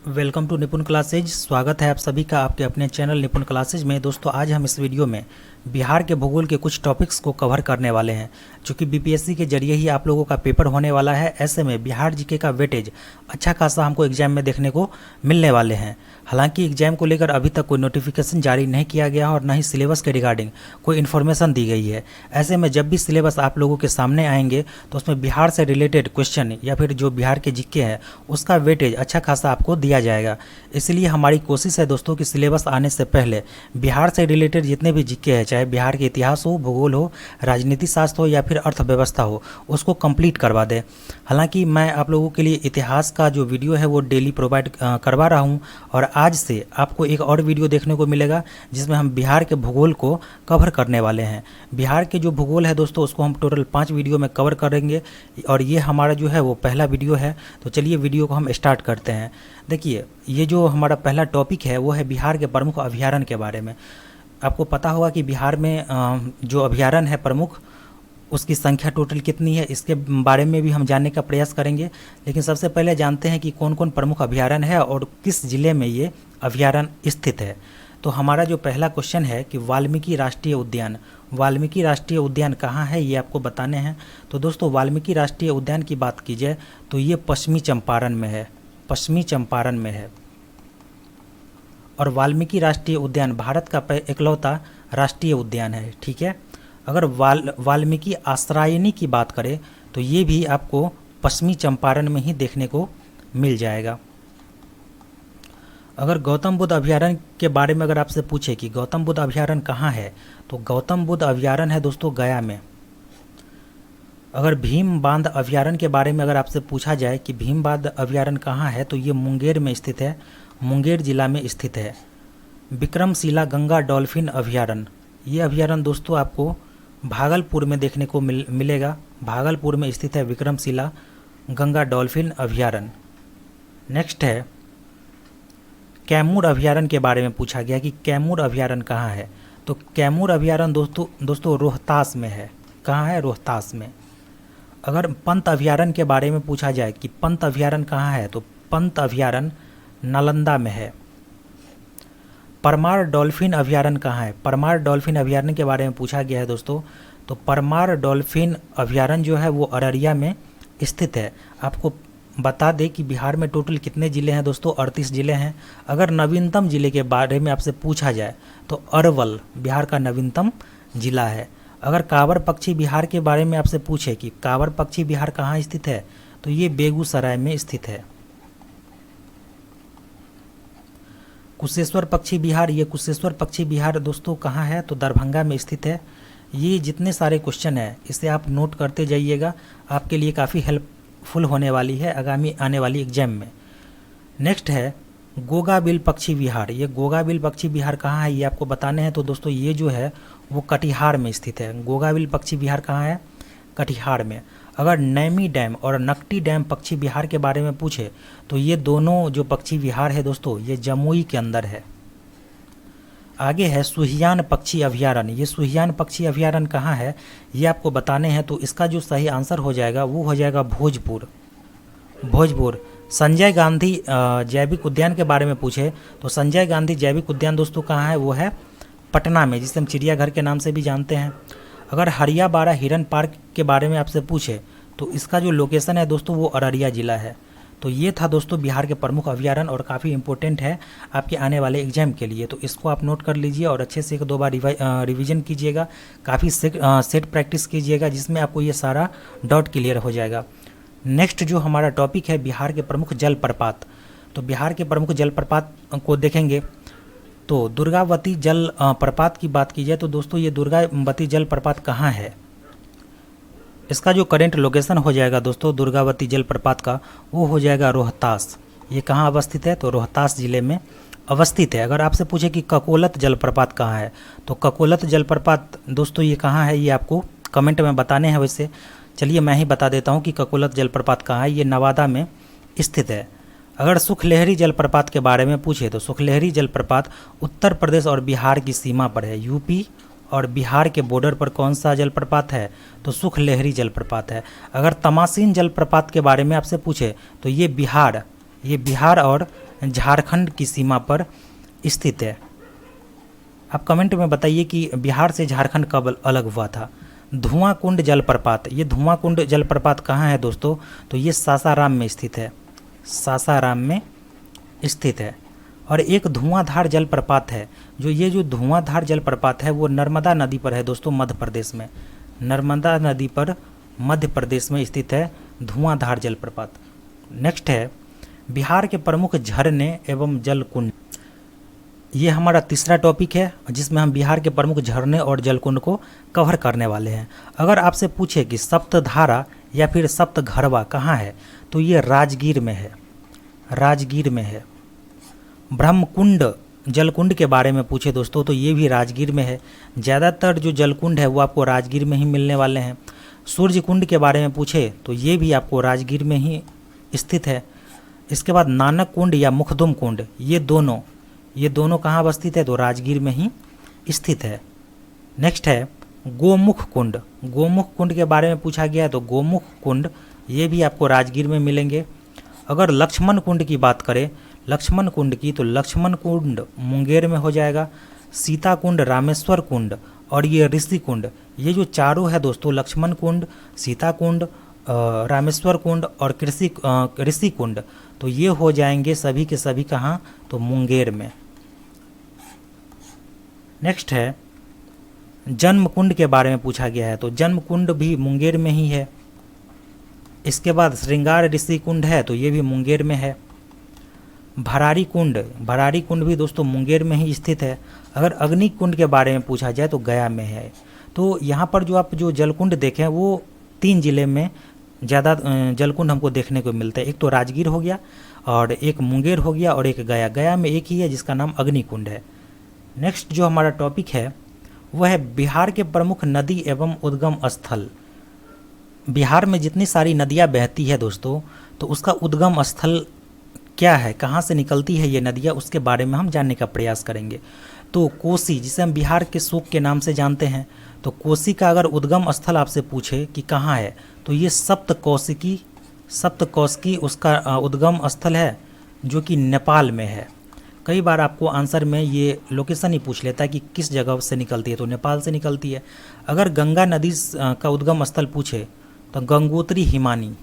Welcome to निपुण classes. स्वागत है आप सभी का आपके अपने चैनल निपुण क्लासेज में। दोस्तों आज हम इस वीडियो में बिहार के भूगोल के कुछ टॉपिक्स को कवर करने वाले हैं। चूँकि बीपीएससी के जरिए ही आप लोगों का पेपर होने वाला है, ऐसे में बिहार जीके का वेटेज अच्छा खासा हमको एग्जाम में देखने को मिलने वाले हैं। हालांकि एग्जाम को लेकर अभी तक कोई नोटिफिकेशन जारी नहीं किया गया और न ही सिलेबस के रिगार्डिंग कोई इन्फॉर्मेशन दी गई है। ऐसे में जब भी सिलेबस आप लोगों के सामने आएंगे तो उसमें बिहार से रिलेटेड क्वेश्चन या फिर जो बिहार के जीके हैं उसका वेटेज अच्छा खासा आपको दिया जाएगा। इसलिए हमारी कोशिश है दोस्तों कि सिलेबस आने से पहले बिहार से रिलेटेड जितने भी जीके हैं, चाहे बिहार के इतिहास हो, भूगोल हो, राजनीति शास्त्र हो या फिर अर्थव्यवस्था हो, उसको कंप्लीट करवा दें। हालांकि मैं आप लोगों के लिए इतिहास का जो वीडियो है वो डेली प्रोवाइड करवा रहा हूं और आज से आपको एक और वीडियो देखने को मिलेगा जिसमें हम बिहार के भूगोल को कवर करने वाले हैं। बिहार के जो भूगोल है दोस्तों उसको हम टोटल 5 वीडियो में कवर करेंगे और ये हमारा जो है वो पहला वीडियो है। तो चलिए वीडियो को हम स्टार्ट करते हैं। देखिए, ये जो हमारा पहला टॉपिक है वो है बिहार के प्रमुख अभयारण्य के बारे में। आपको पता होगा कि बिहार में जो अभयारण्य है प्रमुख, उसकी संख्या टोटल कितनी है, इसके बारे में भी हम जानने का प्रयास करेंगे। लेकिन सबसे पहले जानते हैं कि कौन कौन प्रमुख अभयारण्य है और किस जिले में ये अभयारण्य स्थित है। तो हमारा जो पहला क्वेश्चन है कि वाल्मीकि राष्ट्रीय उद्यान, वाल्मीकि राष्ट्रीय उद्यान कहाँ है ये आपको बताने हैं। तो दोस्तों वाल्मीकि राष्ट्रीय उद्यान की बात की जाए तो ये पश्चिमी चंपारण में है, पश्चिमी चंपारण में है। और वाल्मीकि राष्ट्रीय उद्यान भारत का इकलौता राष्ट्रीय उद्यान है। ठीक है। अगर वाल्मीकि आश्रायणी की बात करें तो ये भी आपको पश्चिमी चंपारण में ही देखने को मिल जाएगा। अगर गौतम बुद्ध अभयारण्य के बारे में अगर आपसे पूछे कि गौतम बुद्ध अभयारण्य कहाँ है, तो गौतम बुद्ध अभयारण्य है दोस्तों गया में। अगर भीम बांध अभयारण्य के बारे में अगर आपसे पूछा जाए कि भीम बांध अभयारण्य कहाँ है, तो ये मुंगेर में स्थित है, मुंगेर जिला में स्थित है। विक्रमशिला गंगा डॉल्फिन अभयारण्य, ये अभयारण्य दोस्तों आपको भागलपुर में देखने को मिलेगा। भागलपुर में स्थित है विक्रमशिला गंगा डॉल्फिन अभयारण्य। नेक्स्ट है कैमूर अभयारण्य के बारे में पूछा गया कि कैमूर अभयारण्य कहाँ है, तो कैमूर अभयारण्य दोस्तों रोहतास में है। कहाँ है? रोहतास में। अगर पंत अभयारण्य के बारे में पूछा जाए कि पंत अभयारण्य कहाँ है, तो पंत अभयारण्य नालंदा में है। परमार डॉल्फिन अभयारण्य कहाँ है? परमार डॉल्फिन अभयारण्य के बारे में पूछा गया है दोस्तों, तो परमार डॉल्फिन अभयारण्य जो है वो अररिया में स्थित है। आपको बता दें कि बिहार में टोटल कितने ज़िले हैं दोस्तों? 38 ज़िले हैं। अगर नवीनतम ज़िले के बारे में आपसे पूछा जाए तो अरवल बिहार का नवीनतम ज़िला है। अगर कांवर पक्षी बिहार के बारे में आपसे पूछे कि कांवर पक्षी बिहार कहाँ स्थित है, तो ये बेगूसराय में स्थित है। कुशेश्वर पक्षी बिहार, ये कुशेश्वर पक्षी बिहार दोस्तों कहाँ है, तो दरभंगा में स्थित है। ये जितने सारे क्वेश्चन हैं इसे आप नोट करते जाइएगा, आपके लिए काफ़ी हेल्पफुल होने वाली है आगामी आने वाली एग्जाम में। नेक्स्ट है गोगाबिल पक्षी विहार, ये गोगाबिल पक्षी विहार कहाँ है ये आपको बताने हैं। तो दोस्तों ये जो है वो कटिहार में स्थित है। गोगाबिल पक्षी विहार कहाँ है? कटिहार में। अगर नैमी डैम और नकटी डैम पक्षी विहार के बारे में पूछे तो ये दोनों जो पक्षी विहार है दोस्तों ये जमुई के अंदर है। आगे है सुहियान पक्षी अभयारण्य, ये सुहियान पक्षी अभयारण्य कहाँ है ये आपको बताने हैं। तो इसका जो सही आंसर हो जाएगा वो हो जाएगा भोजपुर, भोजपुर। संजय गांधी जैविक उद्यान के बारे में पूछे तो संजय गांधी जैविक उद्यान दोस्तों कहाँ है? वो है पटना में, जिसे हम चिड़ियाघर के नाम से भी जानते हैं। अगर हरियाबाड़ा हिरन पार्क के बारे में आपसे पूछे तो इसका जो लोकेशन है दोस्तों वो अररिया ज़िला है। तो ये था दोस्तों बिहार के प्रमुख अभयारण्य और काफ़ी इंपॉर्टेंट है आपके आने वाले एग्जाम के लिए। तो इसको आप नोट कर लीजिए और अच्छे से 1-2 बार रिवीजन कीजिएगा, काफ़ी सेट प्रैक्टिस कीजिएगा, जिसमें आपको ये सारा डाउट क्लियर हो जाएगा। नेक्स्ट जो हमारा टॉपिक है बिहार के प्रमुख जलप्रपात, तो बिहार के प्रमुख जलप्रपात को देखेंगे तो दुर्गावती जल प्रपात की बात की जाए तो दोस्तों ये दुर्गावती जल प्रपात कहाँ है? इसका जो करेंट लोकेशन हो जाएगा दोस्तों दुर्गावती जल प्रपात का, वो हो जाएगा रोहतास। ये कहाँ अवस्थित है? तो रोहतास ज़िले में अवस्थित है। अगर आपसे पूछे कि ककोलत जलप्रपात कहाँ है, तो ककोलत जलप्रपात दोस्तों ये कहाँ है ये आपको कमेंट में बताने हैं। वैसे चलिए मैं ही बता देता हूँ कि ककोलत जलप्रपात कहाँ है। ये नवादा में स्थित है। अगर सुखलहरी जलप्रपात के बारे में पूछे तो सुखलहरी जलप्रपात उत्तर प्रदेश और बिहार की सीमा पर है। यूपी और बिहार के बॉर्डर पर कौन सा जलप्रपात है? तो सुखलहरी जलप्रपात है। अगर तमासीन जलप्रपात के बारे में आपसे पूछे तो ये बिहार और झारखंड की सीमा पर स्थित है। आप कमेंट में बताइए कि बिहार से झारखंड कब अलग हुआ था। धुआं कुंड जलप्रपात, ये धुआं कुंड जलप्रपात कहाँ है दोस्तों, तो ये सासाराम में स्थित है, सासाराम में स्थित है। और एक धुआंधार जलप्रपात है, जो धुआंधार जलप्रपात है वो नर्मदा नदी पर है दोस्तों, मध्य प्रदेश में, नर्मदा नदी पर मध्य प्रदेश में स्थित है धुआंधार जलप्रपात। नेक्स्ट है बिहार के प्रमुख झरने एवं जलकुंड। ये हमारा तीसरा टॉपिक है जिसमें हम बिहार के प्रमुख झरने और जलकुंड को कवर करने वाले हैं। अगर आपसे पूछे कि सप्तधारा या फिर सप्तघरवा कहाँ है, तो ये राजगीर में है, राजगीर में है। ब्रह्मकुंड जलकुंड के बारे में पूछे दोस्तों, तो ये भी राजगीर में है। ज़्यादातर जो जलकुंड है वो आपको राजगीर में ही मिलने वाले हैं। सूर्य कुंड के बारे में पूछे तो ये भी आपको राजगीर में ही स्थित है। इसके बाद नानक कुंड या मुखदुम कुंड, ये दोनों कहाँ अवस्थित है, तो राजगीर में ही स्थित है। नेक्स्ट है गोमुख कुंड। गोमुख कुंड के बारे में पूछा गया है, तो गोमुख कुंड ये भी आपको राजगीर में मिलेंगे। अगर लक्ष्मण कुंड की बात करें, लक्ष्मण कुंड की, तो लक्ष्मण कुंड मुंगेर में हो जाएगा। सीता कुंड, रामेश्वर कुंड और ये ऋषि कुंड, ये जो चारों है दोस्तों, लक्ष्मण कुंड, सीता कुंड, रामेश्वर कुंड और ऋषि कुंड, तो ये हो जाएंगे सभी के सभी कहाँ, तो मुंगेर में। नेक्स्ट है जन्म कुंड के बारे में पूछा गया है, तो जन्म कुंड भी मुंगेर में ही है। इसके बाद श्रृंगार ऋषि कुंड है, तो ये भी मुंगेर में है। भरारी कुंड भी दोस्तों मुंगेर में ही स्थित है। अगर अग्नि कुंड के बारे में पूछा जाए तो गया में है। तो यहाँ पर आप जो जलकुंड देखें वो 3 जिले में ज़्यादा जलकुंड हमको देखने को मिलता है। एक तो राजगीर हो गया और एक मुंगेर हो गया और एक गया में एक ही है जिसका नाम अग्नि कुंड है। नेक्स्ट जो हमारा टॉपिक है वह है बिहार के प्रमुख नदी एवं उद्गम स्थल। बिहार में जितनी सारी नदियाँ बहती है दोस्तों, तो उसका उद्गम स्थल क्या है, कहाँ से निकलती है ये नदियाँ, उसके बारे में हम जानने का प्रयास करेंगे। तो कोसी, जिसे हम बिहार के शोक के नाम से जानते हैं, तो कोसी का अगर उद्गम स्थल आपसे पूछे कि कहाँ है, तो ये सप्तकोशिकी उसका उद्गम स्थल है जो कि नेपाल में है। कई बार आपको आंसर में ये लोकेशन ही पूछ लेता है कि किस जगह से निकलती है, तो नेपाल से निकलती है। अगर गंगा नदी का उद्गम स्थल पूछे तो गंगोत्री हिमानी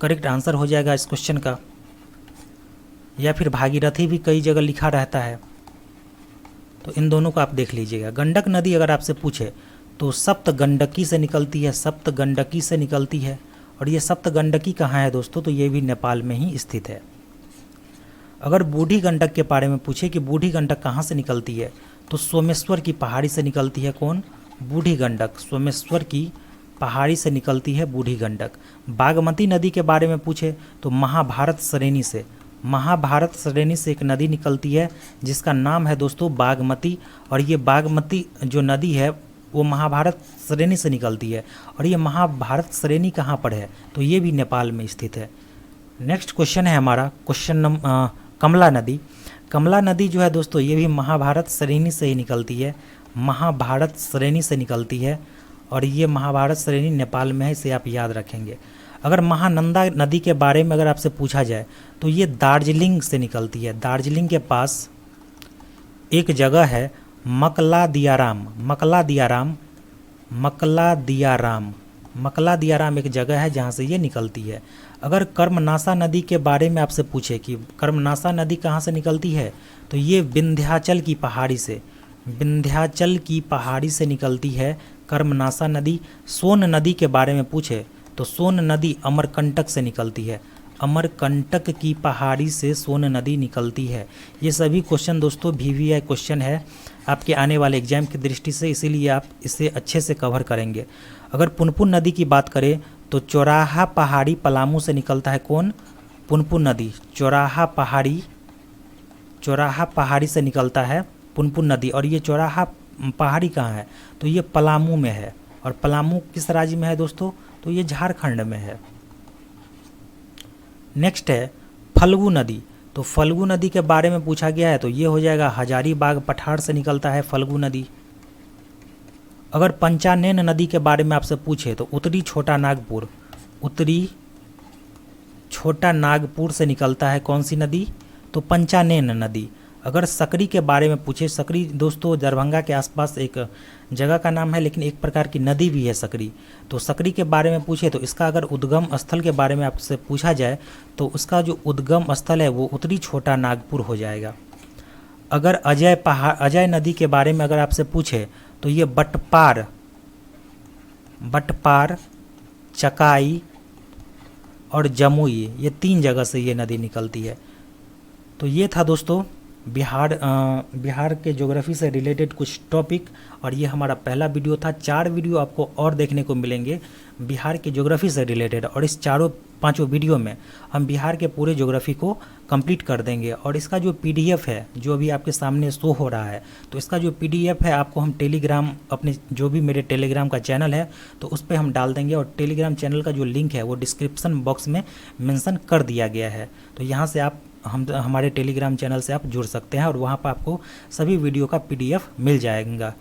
करेक्ट आंसर हो जाएगा इस क्वेश्चन का। या फिर भागीरथी भी कई जगह लिखा रहता है, तो इन दोनों को आप देख लीजिएगा। गंडक नदी अगर आपसे पूछे तो सप्तगंडकी से निकलती है, सप्तगंडकी से निकलती है। और ये सप्तगंडकी कहाँ है दोस्तों, तो ये भी नेपाल में ही स्थित है। अगर बूढ़ी गंडक के बारे में पूछे कि बूढ़ी गंडक कहाँ से निकलती है, तो सोमेश्वर की पहाड़ी से निकलती है। कौन, बूढ़ी गंडक, सोमेश्वर की पहाड़ी से निकलती है बूढ़ी गंडक। बागमती नदी के बारे में पूछे तो महाभारत श्रेणी से एक नदी निकलती है जिसका नाम है दोस्तों बागमती। और ये बागमती जो नदी है वो महाभारत श्रेणी से निकलती है। और ये महाभारत श्रेणी कहाँ पर है, तो ये भी नेपाल में स्थित है। नेक्स्ट क्वेश्चन है हमारा कमला नदी। कमला नदी जो है दोस्तों ये भी महाभारत श्रेणी से ही निकलती है, महाभारत श्रेणी से निकलती है। और ये महाभारत श्रेणी नेपाल में है, इसे आप याद रखेंगे। अगर महानंदा नदी के बारे में अगर आपसे पूछा जाए तो ये दार्जिलिंग से निकलती है। दार्जिलिंग के पास एक जगह है मकला दियाराम एक जगह है जहाँ से ये निकलती है। अगर कर्मनासा नदी के बारे में आपसे पूछे कि कर्मनासा नदी कहाँ से निकलती है, तो ये विंध्याचल की पहाड़ी से निकलती है कर्मनासा नदी। सोन नदी के बारे में पूछे तो सोन नदी अमरकंटक से निकलती है, अमरकंटक की पहाड़ी से सोन नदी निकलती है। ये सभी क्वेश्चन दोस्तों VVI क्वेश्चन है आपके आने वाले एग्जाम की दृष्टि से, इसीलिए आप इसे अच्छे से कवर करेंगे। अगर पुनपुन नदी की बात करें तो चौराहा पहाड़ी पलामू से निकलता है। कौन, पुनपुन नदी, चौराहा पहाड़ी से निकलता है पुनपुन नदी। और ये चौराहा पहाड़ी कहाँ है, तो ये पलामू में है। और पलामू किस राज्य में है दोस्तों, तो ये झारखंड में है। नेक्स्ट है फल्गु नदी। तो फल्गु नदी के बारे में पूछा गया है तो ये हो जाएगा हजारीबाग पठार से निकलता है फल्गु नदी। अगर पंचानन नदी के बारे में आपसे पूछे तो उत्तरी छोटा छोटा नागपुर से निकलता है कौन सी नदी, तो पंचानेन नदी। अगर सकरी के बारे में पूछे, सकरी दोस्तों दरभंगा के आसपास एक जगह का नाम है, लेकिन एक प्रकार की नदी भी है सकरी। तो सकरी के बारे में पूछे तो इसका अगर उद्गम स्थल के बारे में आपसे पूछा जाए तो उसका जो उद्गम स्थल है वो उत्तरी छोटा नागपुर हो जाएगा। अगर अजय नदी के बारे में अगर आपसे पूछे तो ये बटपार, चकाई और जमुई, ये 3 जगह से ये नदी निकलती है। तो ये था दोस्तों बिहार के ज्योग्राफी से रिलेटेड कुछ टॉपिक, और ये हमारा पहला वीडियो था। 4 वीडियो आपको और देखने को मिलेंगे बिहार के ज्योग्राफी से रिलेटेड, और इस 4-5 वीडियो में हम बिहार के पूरे ज्योग्राफी को कंप्लीट कर देंगे। और इसका जो PDF है जो अभी आपके सामने शो हो रहा है, तो इसका जो PDF है आपको हम टेलीग्राम, अपने जो भी मेरे टेलीग्राम का चैनल है तो उस पर हम डाल देंगे, और टेलीग्राम चैनल का जो लिंक है वो डिस्क्रिप्शन बॉक्स में मेंशन कर दिया गया है। तो यहाँ से आप हमारे टेलीग्राम चैनल से आप जुड़ सकते हैं, और वहाँ पर आपको सभी वीडियो का PDF मिल जाएगा।